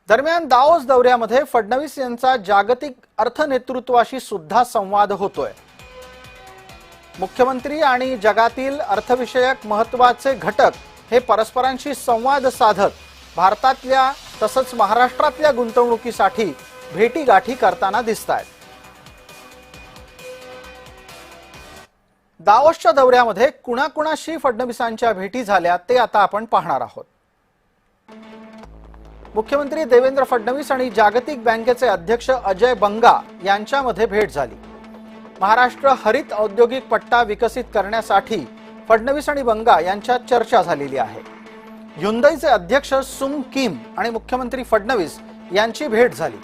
दरम्यान दाओस दौऱ्यामध्ये फडणवीस यांचा जागतिक अर्थनेतृत्वाशी सुद्धा संवाद होतोय। मुख्यमंत्री आणि जगातील अर्थविषयक महत्त्वाचे घटक हे परस्परांशी संवाद साधत भारतातल्या तसंच महाराष्ट्रातल्या गुंतवणुकीसाठी भेटीगाठी करताना दिसतायत। दाओसच्या दौऱ्यामध्ये कुणाकुणाशी फडणवीसांच्या भेटी झाल्या ते आता आपण पाहणार आहोत। मुख्यमंत्री देवेंद्र फडणवीस आणि जागतिक बँकेचे अध्यक्ष अजय बंगा यांच्यामध्ये भेट झाली। महाराष्ट्र हरित औद्योगिक पट्टा विकसित करण्यासाठी फडणवीस आणि बंगा यांच्यात चर्चा झालेली आहे। ह्युंदाईचे अध्यक्ष सुंग किम आणि मुख्यमंत्री फडणवीस यांची भेट झाली।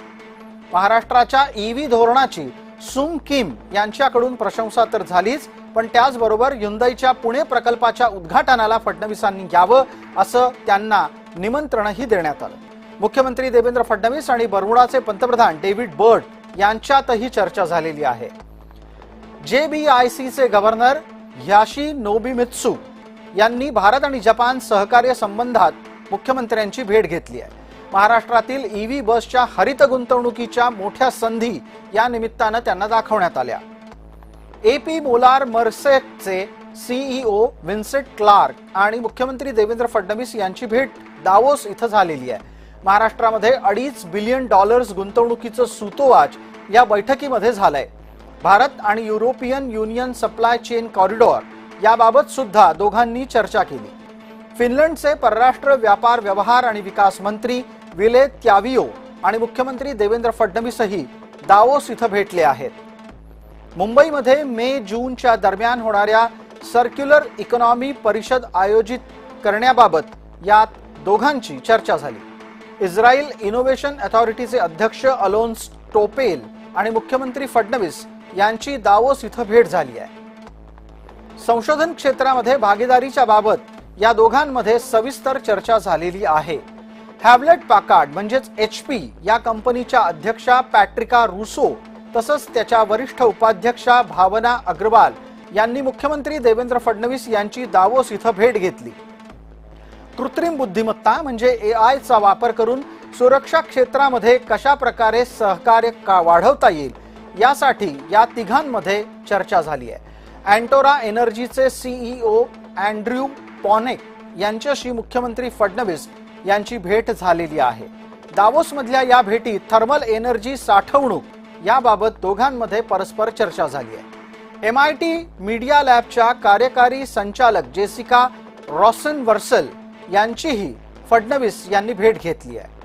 महाराष्ट्राच्या ईव्ही धोरणाची सुंग किम यांच्याकडून प्रशंसा तर झालीच, पण त्याचबरोबर ह्युंदाईच्या पुणे प्रकल्पाच्या उद्घाटनाला फडणवीसांनी यावं असं त्यांना निमंत्रणही देण्यात आलं। मुख्यमंत्री देवेंद्र फडणवीस आणि बर्मुडाचे पंतप्रधान डेव्हिड बर्ट यांच्यातही चर्चा झालेली आहे। JBICचे गव्हर्नर याशिनोबुमित्सु यांनी भारत आणि जपान सहकार्य संबंधात मुख्यमंत्र्यांची भेट घेतली आहे। महाराष्ट्रातील ईव्ही बसच्या हरित गुंतवणुकीच्या मोठ्या संधी या निमित्तानं त्यांना दाखवण्यात आल्या। AP मोलार मर्सेकचे CEO विन्सेंट क्लार्क आणि मुख्यमंत्री देवेंद्र फडणवीस यांची भेट दावोस इथं झालेली आहे। महाराष्ट्रामध्ये $2.5 बिलियन गुंतवणुकीचं सूतोवाच या बैठकीमध्ये झालंय। भारत आणि European union supply chain corridor याबाबत सुद्धा दोघांनी चर्चा केली। फिनलंडचे परराष्ट्र व्यापार व्यवहार आणि विकास मंत्री विले त्याविओ आणि मुख्यमंत्री देवेंद्र फडणवीसही दावोस इथं भेटले आहेत। मुंबईमध्ये मे-जूनच्या दरम्यान होणाऱ्या सर्क्युलर इकॉनॉमी परिषद आयोजित करण्याबाबत यात दोघांची चर्चा झाली। इस्रायल इनोव्हेशन अथॉरिटीचे अध्यक्ष अलोन स्टोपेल आणि मुख्यमंत्री फडणवीस यांची दावोस इथं भेट झाली आहे। संशोधन क्षेत्रामध्ये भागीदारीच्या बाबत या दोघांमध्ये सविस्तर चर्चा झालेली आहे। हॅवलेट पॅकार्ड म्हणजेच HP या कंपनीच्या अध्यक्षा पॅट्रिका रुसो तसंच त्याच्या वरिष्ठ उपाध्यक्षा भावना अग्रवाल यांनी मुख्यमंत्री देवेंद्र फडणवीस यांची दावोस इथं भेट घेतली। कृत्रिम बुद्धिमत्ता म्हणजे AI चा वापर करून सुरक्षा क्षेत्रामध्ये कशा प्रकारे सहकार्य वाढवता येईल यासाठी या तिघांमध्ये चर्चा झाली आहे। अँटोरा एनर्जीचे CEO अँड्र्यू पॉनेक यांच्याशी मुख्यमंत्री फडणवीस यांची भेट झालेली आहे। दावोस मधल्या या भेटीत थर्मल एनर्जी साठवणूक याबाबत दोघांमध्ये परस्पर चर्चा झाली आहे। MIT मीडिया लॅबच्या कार्यकारी संचालक जेसिका रॉसन वर्सल यांचीही फडणवीस यांनी भेट घेतली आहे।